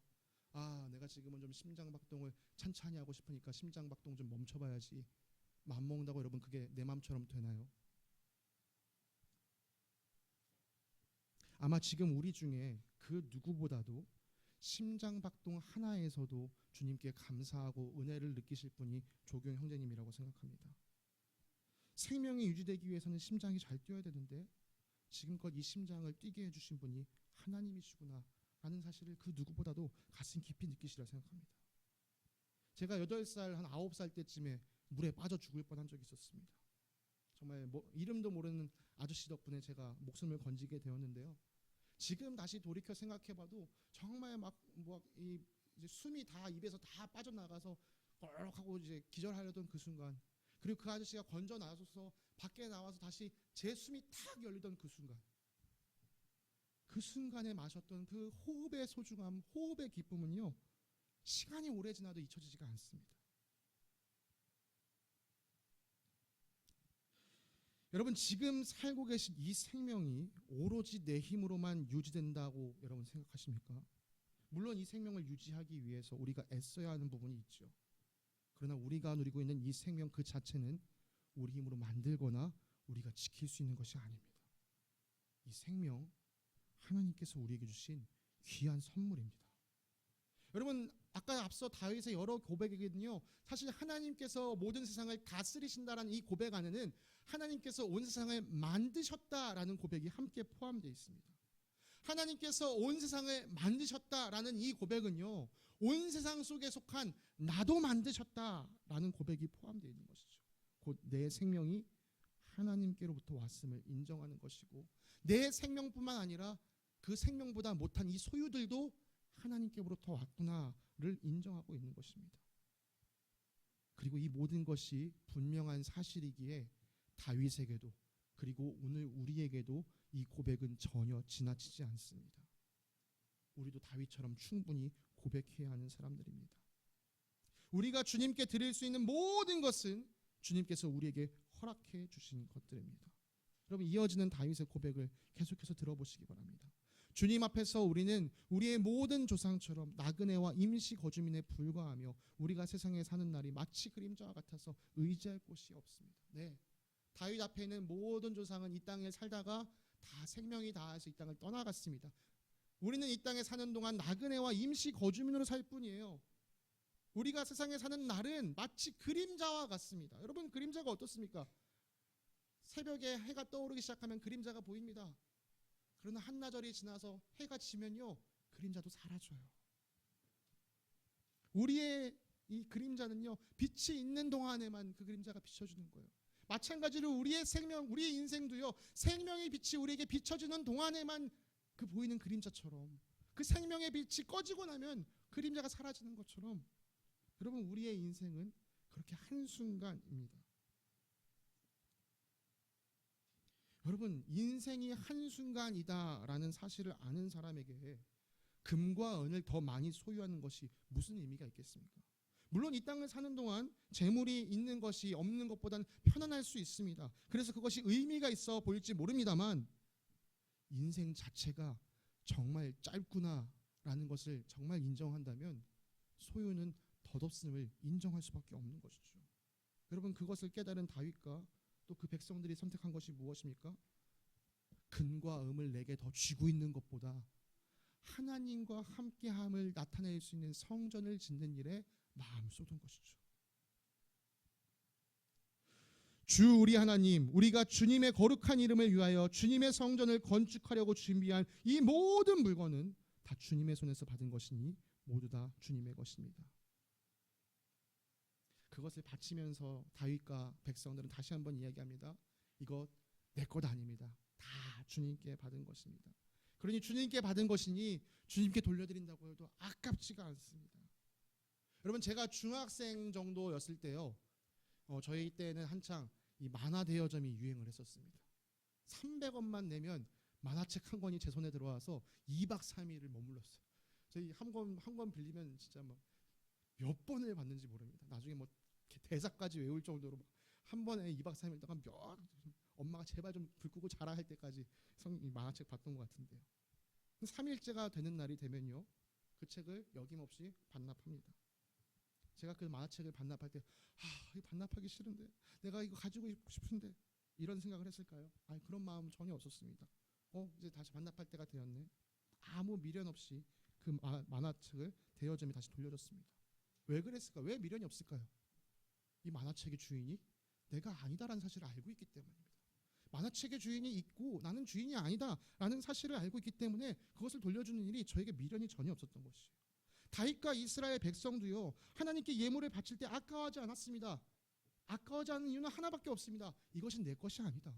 내가 지금은 좀 심장 박동을 찬찬히 하고 싶으니까 심장 박동 좀 멈춰봐야지. 마음 먹는다고 여러분 그게 내 마음처럼 되나요? 아마 지금 우리 중에 그 누구보다도 심장 박동 하나에서도 주님께 감사하고 은혜를 느끼실 분이 조경 형제님이라고 생각합니다. 생명이 유지되기 위해서는 심장이 잘 뛰어야 되는데 지금껏 이 심장을 뛰게 해주신 분이 하나님이시구나 라는 사실을 그 누구보다도 가슴 깊이 느끼시리라 생각합니다. 제가 8살, 한 9살 때쯤에 물에 빠져 죽을 뻔한 적이 있었습니다. 정말 이름도 모르는 아저씨 덕분에 제가 목숨을 건지게 되었는데요. 지금 다시 돌이켜 생각해봐도 정말 이제 숨이 다 입에서 다 빠져나가서 껄하고 이제 기절하려던 그 순간, 그리고 그 아저씨가 건져 나서서 밖에 나와서 다시 제 숨이 탁 열리던 그 순간, 그 순간에 마셨던 그 호흡의 소중함, 호흡의 기쁨은요, 시간이 오래 지나도 잊혀지지가 않습니다. 여러분, 지금 살고 계신 이 생명이 오로지 내 힘으로만 유지된다고 여러분 생각하십니까? 물론 이 생명을 유지하기 위해서 우리가 애써야 하는 부분이 있죠. 그러나 우리가 누리고 있는 이 생명 그 자체는 우리 힘으로 만들거나 우리가 지킬 수 있는 것이 아닙니다. 이 생명, 하나님께서 우리에게 주신 귀한 선물입니다. 여러분, 아까 앞서 다윗의 여러 고백에는요, 사실 하나님께서 모든 세상을 다스리신다라는 이 고백 안에는 하나님께서 온 세상을 만드셨다라는 고백이 함께 포함되어 있습니다. 하나님께서 온 세상을 만드셨다라는 이 고백은요, 온 세상 속에 속한 나도 만드셨다라는 고백이 포함되어 있는 것이죠. 곧 내 생명이 하나님께로부터 왔음을 인정하는 것이고, 내 생명뿐만 아니라 그 생명보다 못한 이 소유들도 하나님께로부터 왔구나를 인정하고 있는 것입니다. 그리고 이 모든 것이 분명한 사실이기에 다윗에게도 그리고 오늘 우리에게도 이 고백은 전혀 지나치지 않습니다. 우리도 다윗처럼 충분히 고백해야 하는 사람들입니다. 우리가 주님께 드릴 수 있는 모든 것은 주님께서 우리에게 허락해 주신 것들입니다. 여러분, 이어지는 다윗의 고백을 계속해서 들어보시기 바랍니다. 주님 앞에서 우리는 우리의 모든 조상처럼 나그네와 임시 거주민에 불과하며 우리가 세상에 사는 날이 마치 그림자와 같아서 의지할 곳이 없습니다. 네, 다윗 앞에 있는 모든 조상은 이 땅에 살다가 다 생명이 다해서 이 땅을 떠나갔습니다. 우리는 이 땅에 사는 동안 나그네와 임시 거주민으로 살 뿐이에요. 우리가 세상에 사는 날은 마치 그림자와 같습니다. 여러분, 그림자가 어떻습니까? 새벽에 해가 떠오르기 시작하면 그림자가 보입니다. 그러나 한나절이 지나서 해가 지면요, 그림자도 사라져요. 우리의 이 그림자는요, 빛이 있는 동안에만 그 그림자가 비춰주는 거예요. 마찬가지로 우리의 생명, 우리의 인생도요, 생명의 빛이 우리에게 비춰주는 동안에만 그 보이는 그림자처럼 그 생명의 빛이 꺼지고 나면 그림자가 사라지는 것처럼 여러분 우리의 인생은 그렇게 한순간입니다. 여러분 인생이 한순간이다라는 사실을 아는 사람에게 금과 은을 더 많이 소유하는 것이 무슨 의미가 있겠습니까? 물론 이 땅을 사는 동안 재물이 있는 것이 없는 것보다는 편안할 수 있습니다. 그래서 그것이 의미가 있어 보일지 모릅니다만 인생 자체가 정말 짧구나라는 것을 정말 인정한다면 소유는 덧없음을 인정할 수밖에 없는 것이죠. 여러분 그것을 깨달은 다윗과 또 그 백성들이 선택한 것이 무엇입니까? 금과 은을 내게 더 쥐고 있는 것보다 하나님과 함께함을 나타낼 수 있는 성전을 짓는 일에 마음 쏟은 것이죠. 주 우리 하나님, 우리가 주님의 거룩한 이름을 위하여 주님의 성전을 건축하려고 준비한 이 모든 물건은 다 주님의 손에서 받은 것이니 모두 다 주님의 것입니다. 그것을 바치면서 다윗과 백성들은 다시 한번 이야기합니다. 이것 내 것 아닙니다. 다 주님께 받은 것입니다. 그러니 주님께 받은 것이니 주님께 돌려드린다고 해도 아깝지가 않습니다. 여러분 제가 중학생 정도였을 때요. 저희 때는 한창 이 만화 대여점이 유행을 했었습니다. 300원만 내면 만화책 한 권이 제 손에 들어와서 2박 3일을 머물렀어요. 저희 한 권 빌리면 진짜 몇 번을 받는지 모릅니다. 나중에 대사까지 외울 정도로 한 번에 2박 3일 동안 엄마가 제발 좀 불 끄고 자라 할 때까지 만화책 봤던 것 같은데요. 3일째가 되는 날이 되면요. 그 책을 여김없이 반납합니다. 제가 그 만화책을 반납할 때 이거 반납하기 싫은데 내가 이거 가지고 싶은데 이런 생각을 했을까요? 그런 마음은 전혀 없었습니다. 이제 다시 반납할 때가 되었네. 아무 미련 없이 그 만화책을 대여점에 다시 돌려줬습니다. 왜 그랬을까? 왜 미련이 없을까요? 이 만화책의 주인이 내가 아니다라는 사실을 알고 있기 때문입니다. 만화책의 주인이 있고 나는 주인이 아니다라는 사실을 알고 있기 때문에 그것을 돌려주는 일이 저에게 미련이 전혀 없었던 것이에요. 다윗과 이스라엘 백성도요. 하나님께 예물을 바칠 때 아까워하지 않았습니다. 아까워하지 않는 이유는 하나밖에 없습니다. 이것은 내 것이 아니다.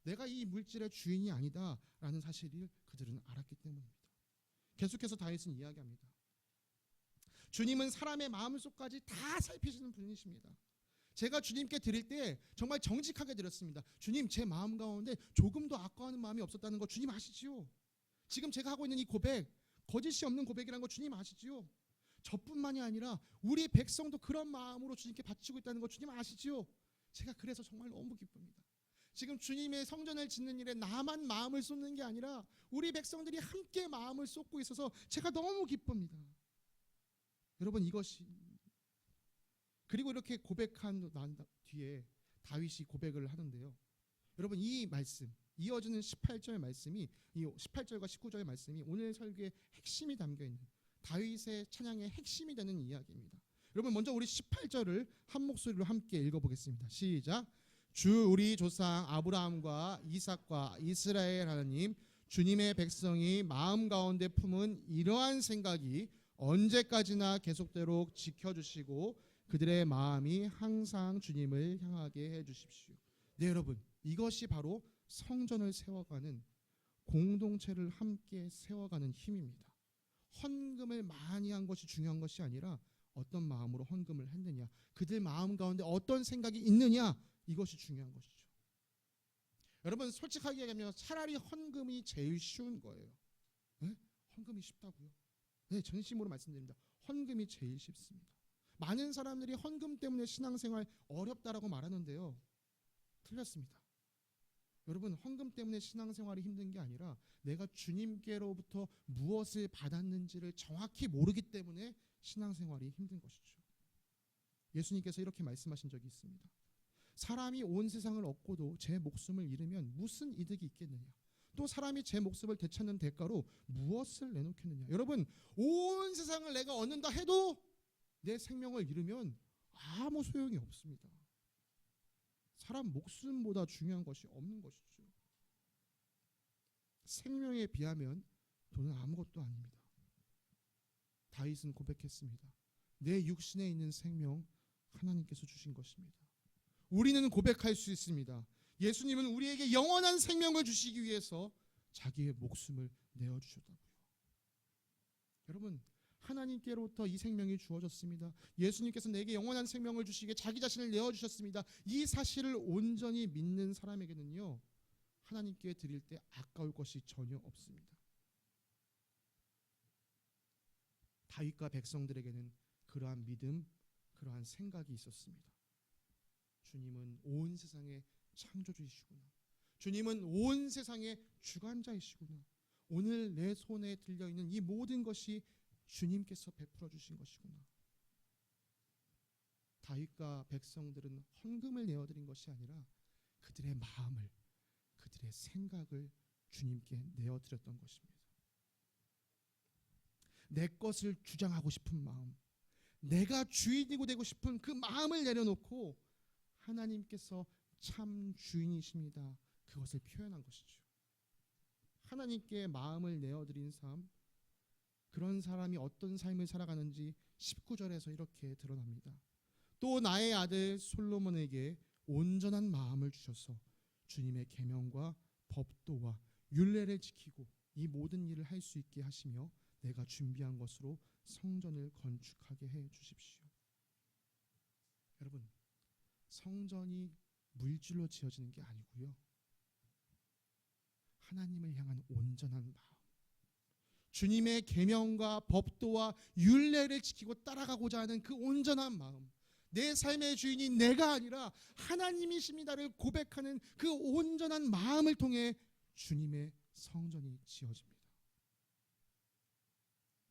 내가 이 물질의 주인이 아니다라는 사실을 그들은 알았기 때문입니다. 계속해서 다윗은 이야기합니다. 주님은 사람의 마음속까지 다 살피시는 분이십니다. 제가 주님께 드릴 때 정말 정직하게 드렸습니다. 주님 제 마음 가운데 조금도 아까워하는 마음이 없었다는 거 주님 아시지요? 지금 제가 하고 있는 이 고백 거짓이 없는 고백이라는 거 주님 아시지요? 저뿐만이 아니라 우리 백성도 그런 마음으로 주님께 바치고 있다는 거 주님 아시지요? 제가 그래서 정말 너무 기쁩니다. 지금 주님의 성전을 짓는 일에 나만 마음을 쏟는 게 아니라 우리 백성들이 함께 마음을 쏟고 있어서 제가 너무 기쁩니다. 여러분 이것이 그리고 이렇게 고백한 난 뒤에 다윗이 고백을 하는데요. 여러분 이 말씀 이어지는 18절 말씀이 이 18절과 19절의 말씀이 오늘 설교의 핵심이 담겨 있는 다윗의 찬양의 핵심이 되는 이야기입니다. 여러분 먼저 우리 18절을 한 목소리로 함께 읽어보겠습니다. 시작. 주 우리 조상 아브라함과 이삭과 이스라엘 하나님 주님의 백성이 마음 가운데 품은 이러한 생각이 언제까지나 계속되도록 지켜주시고 그들의 마음이 항상 주님을 향하게 해주십시오. 네 여러분 이것이 바로 성전을 세워가는 공동체를 함께 세워가는 힘입니다. 헌금을 많이 한 것이 중요한 것이 아니라 어떤 마음으로 헌금을 했느냐 그들 마음 가운데 어떤 생각이 있느냐 이것이 중요한 것이죠. 여러분 솔직하게 얘기하면 차라리 헌금이 제일 쉬운 거예요. 네? 헌금이 쉽다고요? 네 진심으로 말씀드립니다. 헌금이 제일 쉽습니다. 많은 사람들이 헌금 때문에 신앙생활 어렵다라고 말하는데요. 틀렸습니다. 여러분 헌금 때문에 신앙생활이 힘든 게 아니라 내가 주님께로부터 무엇을 받았는지를 정확히 모르기 때문에 신앙생활이 힘든 것이죠. 예수님께서 이렇게 말씀하신 적이 있습니다. 사람이 온 세상을 얻고도 제 목숨을 잃으면 무슨 이득이 있겠느냐. 또 사람이 제 목숨을 되찾는 대가로 무엇을 내놓겠느냐. 여러분 온 세상을 내가 얻는다 해도 내 생명을 잃으면 아무 소용이 없습니다. 사람 목숨보다 중요한 것이 없는 것이죠. 생명에 비하면 돈은 아무것도 아닙니다. 다윗은 고백했습니다. 내 육신에 있는 생명 하나님께서 주신 것입니다. 우리는 고백할 수 있습니다. 예수님은 우리에게 영원한 생명을 주시기 위해서 자기의 목숨을 내어주셨다고요. 여러분, 하나님께로부터 이 생명이 주어졌습니다. 예수님께서 내게 영원한 생명을 주시기에 자기 자신을 내어주셨습니다. 이 사실을 온전히 믿는 사람에게는요, 하나님께 드릴 때 아까울 것이 전혀 없습니다. 다윗과 백성들에게는 그러한 믿음, 그러한 생각이 있었습니다. 주님은 온 세상의 창조주이시구나. 주님은 온 세상의 주관자이시구나. 오늘 내 손에 들려있는 이 모든 것이 주님께서 베풀어 주신 것이구나. 다윗과 백성들은 헌금을 내어드린 것이 아니라 그들의 마음을, 그들의 생각을 주님께 내어드렸던 것입니다. 내 것을 주장하고 싶은 마음, 내가 주인이고 되고 싶은 그 마음을 내려놓고 하나님께서 참 주인이십니다, 그것을 표현한 것이죠. 하나님께 마음을 내어드린 삶, 그런 사람이 어떤 삶을 살아가는지 19절에서 이렇게 드러납니다. 또 나의 아들 솔로몬에게 온전한 마음을 주셔서 주님의 계명과 법도와 율례를 지키고 이 모든 일을 할 수 있게 하시며 내가 준비한 것으로 성전을 건축하게 해 주십시오. 여러분, 성전이 물질로 지어지는 게 아니고요, 하나님을 향한 온전한 마음, 주님의 계명과 법도와 율례를 지키고 따라가고자 하는 그 온전한 마음, 내 삶의 주인이 내가 아니라 하나님이십니다를 고백하는 그 온전한 마음을 통해 주님의 성전이 지어집니다.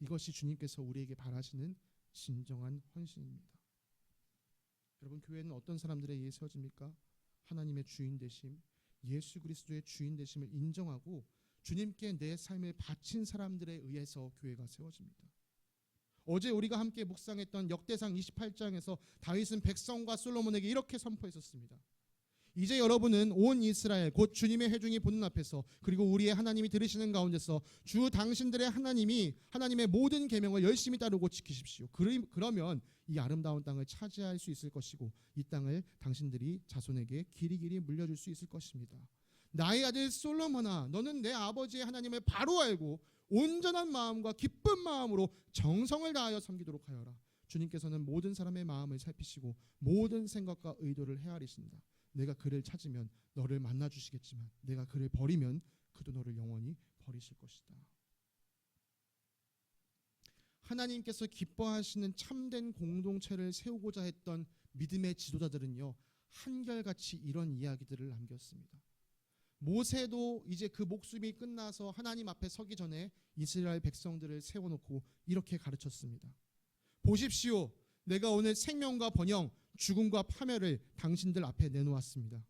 이것이 주님께서 우리에게 바라시는 진정한 헌신입니다. 여러분, 교회는 어떤 사람들에 의해 세워집니까? 하나님의 주인 되심, 예수 그리스도의 주인 되심을 인정하고 주님께 내 삶을 바친 사람들에 의해서 교회가 세워집니다. 어제 우리가 함께 묵상했던 역대상 28장에서 다윗은 백성과 솔로몬에게 이렇게 선포했었습니다. 이제 여러분은 온 이스라엘 곧 주님의 회중이 보는 앞에서 그리고 우리의 하나님이 들으시는 가운데서 주 당신들의 하나님이 하나님의 모든 계명을 열심히 따르고 지키십시오. 그러면 이 아름다운 땅을 차지할 수 있을 것이고 이 땅을 당신들이 자손에게 길이길이 물려줄 수 있을 것입니다. 나의 아들 솔로몬아, 너는 내 아버지의 하나님을 바로 알고 온전한 마음과 기쁜 마음으로 정성을 다하여 섬기도록 하여라. 주님께서는 모든 사람의 마음을 살피시고 모든 생각과 의도를 헤아리신다. 내가 그를 찾으면 너를 만나 주시겠지만 내가 그를 버리면 그도 너를 영원히 버리실 것이다. 하나님께서 기뻐하시는 참된 공동체를 세우고자 했던 믿음의 지도자들은요, 한결같이 이런 이야기들을 남겼습니다. 모세도 이제 그 목숨이 끝나서 하나님 앞에 서기 전에 이스라엘 백성들을 세워놓고 이렇게 가르쳤습니다. 보십시오, 내가 오늘 생명과 번영, 죽음과 파멸을 당신들 앞에 내놓았습니다.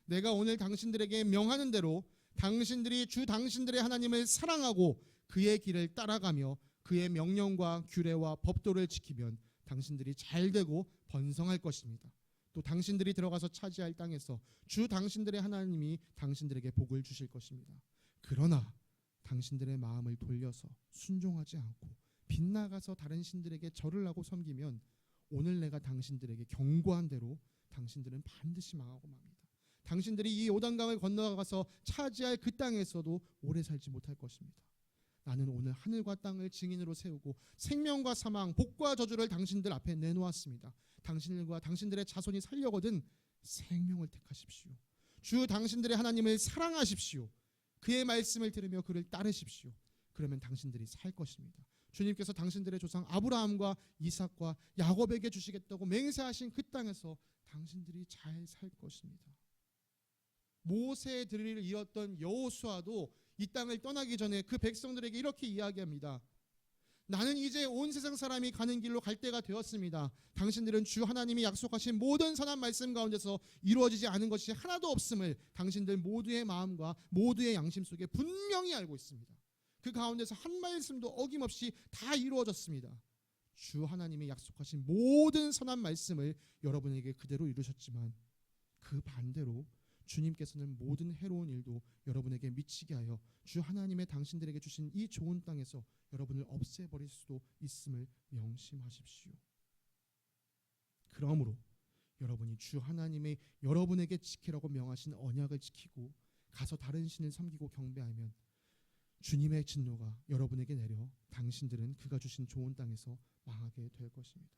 내가 오늘 당신들에게 명하는 대로 당신들이 주 당신들의 하나님을 사랑하고 그의 길을 따라가며 그의 명령과 규례와 법도를 지키면 당신들이 잘되고 번성할 것입니다. 또 당신들이 들어가서 차지할 땅에서 주 당신들의 하나님이 당신들에게 복을 주실 것입니다. 그러나 당신들의 마음을 돌려서 순종하지 않고 빗나가서 다른 신들에게 절을 하고 섬기면 오늘 내가 당신들에게 경고한 대로 당신들은 반드시 망하고 맙니다. 당신들이 이 요단강을 건너가서 차지할 그 땅에서도 오래 살지 못할 것입니다. 나는 오늘 하늘과 땅을 증인으로 세우고 생명과 사망, 복과 저주를 당신들 앞에 내놓았습니다. 당신들과 당신들의 자손이 살려거든 생명을 택하십시오. 주 당신들의 하나님을 사랑하십시오. 그의 말씀을 들으며 그를 따르십시오. 그러면 당신들이 살 것입니다. 주님께서 당신들의 조상 아브라함과 이삭과 야곱에게 주시겠다고 맹세하신 그 땅에서 당신들이 잘 살 것입니다. 모세의 들을 이었던 여호수아도 이 땅을 떠나기 전에 그 백성들에게 이렇게 이야기합니다. 나는 이제 온 세상 사람이 가는 길로 갈 때가 되었습니다. 당신들은 주 하나님이 약속하신 모든 선한 말씀 가운데서 이루어지지 않은 것이 하나도 없음을 당신들 모두의 마음과 모두의 양심 속에 분명히 알고 있습니다. 그 가운데서 한 말씀도 어김없이 다 이루어졌습니다. 주 하나님이 약속하신 모든 선한 말씀을 여러분에게 그대로 이루셨지만 그 반대로 주님께서는 모든 해로운 일도 여러분에게 미치게 하여 주 하나님의 당신들에게 주신 이 좋은 땅에서 여러분을 없애버릴 수도 있음을 명심하십시오. 그러므로 여러분이 주 하나님의 여러분에게 지키라고 명하신 언약을 지키고 가서 다른 신을 섬기고 경배하면 주님의 진노가 여러분에게 내려 당신들은 그가 주신 좋은 땅에서 망하게 될 것입니다.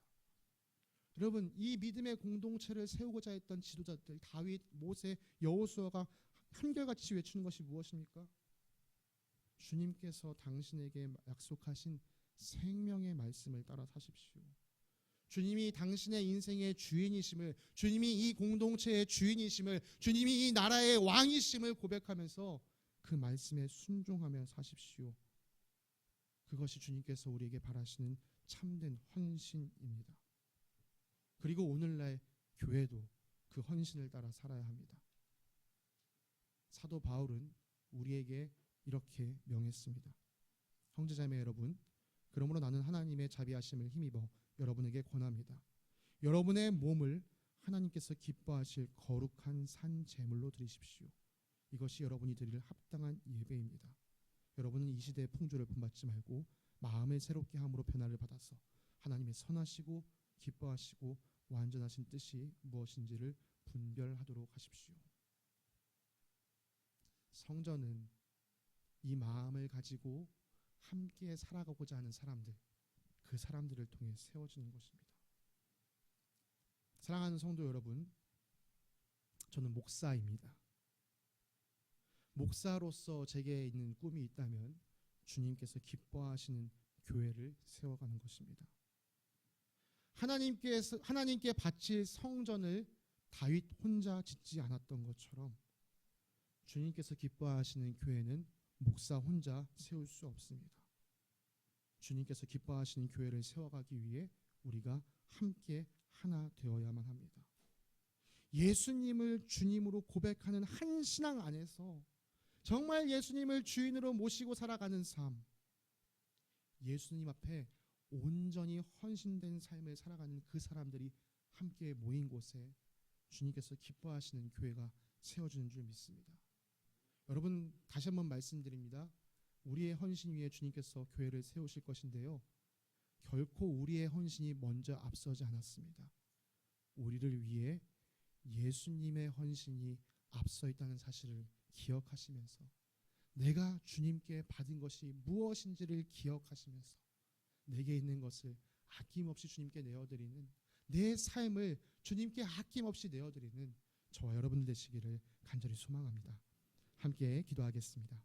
여러분, 이 믿음의 공동체를 세우고자 했던 지도자들 다윗, 모세, 여호수아가 한결같이 외치는 것이 무엇입니까? 주님께서 당신에게 약속하신 생명의 말씀을 따라 사십시오. 주님이 당신의 인생의 주인이심을, 주님이 이 공동체의 주인이심을, 주님이 이 나라의 왕이심을 고백하면서 그 말씀에 순종하며 사십시오. 그것이 주님께서 우리에게 바라시는 참된 헌신입니다. 그리고 오늘날 교회도 그 헌신을 따라 살아야 합니다. 사도 바울은 우리에게 이렇게 명했습니다. 형제자매 여러분, 그러므로 나는 하나님의 자비하심을 힘입어 여러분에게 권합니다. 여러분의 몸을 하나님께서 기뻐하실 거룩한 산 제물로 드리십시오. 이것이 여러분이 드릴 합당한 예배입니다. 여러분은 이 시대의 풍조를 본받지 말고 마음을 새롭게 함으로 변화를 받아서 하나님의 선하시고 기뻐하시고 완전하신 뜻이 무엇인지를 분별하도록 하십시오. 성전은 이 마음을 가지고 함께 살아가고자 하는 사람들, 그 사람들을 통해 세워지는 것입니다. 사랑하는 성도 여러분, 저는 목사입니다. 목사로서 제게 있는 꿈이 있다면 주님께서 기뻐하시는 교회를 세워가는 것입니다. 하나님께 바칠 성전을 다윗 혼자 짓지 않았던 것처럼 주님께서 기뻐하시는 교회는 목사 혼자 세울 수 없습니다. 주님께서 기뻐하시는 교회를 세워가기 위해 우리가 함께 하나 되어야만 합니다. 예수님을 주님으로 고백하는 한 신앙 안에서 정말 예수님을 주인으로 모시고 살아가는 삶, 예수님 앞에 온전히 헌신된 삶을 살아가는 그 사람들이 함께 모인 곳에 주님께서 기뻐하시는 교회가 세워지는 줄 믿습니다. 여러분, 다시 한번 말씀드립니다. 우리의 헌신 위에 주님께서 교회를 세우실 것인데요, 결코 우리의 헌신이 먼저 앞서지 않았습니다. 우리를 위해 예수님의 헌신이 앞서 있다는 사실을 기억하시면서 내가 주님께 받은 것이 무엇인지를 기억하시면서 내게 있는 것을 아낌없이 주님께 내어드리는, 내 삶을 주님께 아낌없이 내어드리는 저와 여러분들 되시기를 간절히 소망합니다. 함께 기도하겠습니다.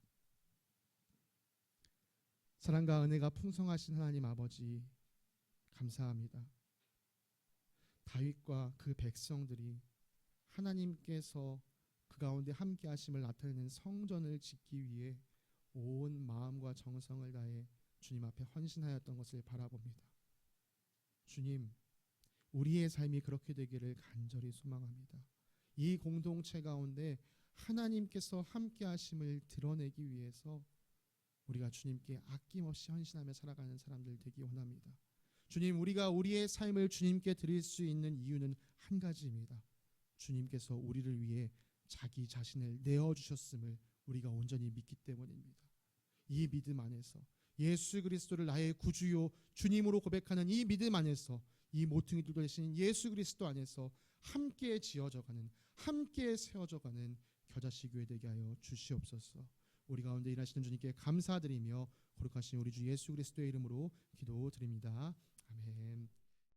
사랑과 은혜가 풍성하신 하나님 아버지, 감사합니다. 다윗과 그 백성들이 하나님께서 그 가운데 함께 하심을 나타내는 성전을 짓기 위해 온 마음과 정성을 다해 주님 앞에 헌신하였던 것을 바라봅니다. 주님, 우리의 삶이 그렇게 되기를 간절히 소망합니다. 이 공동체 가운데 하나님께서 함께 하심을 드러내기 위해서 우리가 주님께 아낌없이 헌신하며 살아가는 사람들 되기 원합니다. 주님, 우리가 우리의 삶을 주님께 드릴 수 있는 이유는 한 가지입니다. 주님께서 우리를 위해 자기 자신을 내어주셨음을 우리가 온전히 믿기 때문입니다. 이 믿음 안에서 예수 그리스도를 나의 구주요 주님으로 고백하는 이 믿음 안에서, 이 모퉁이도 되신 예수 그리스도 안에서 함께 지어져가는, 함께 세워져가는 겨자씨 교회 되게 하여 주시옵소서. 우리 가운데 일하시는 주님께 감사드리며 거룩하신 우리 주 예수 그리스도의 이름으로 기도드립니다. 아멘.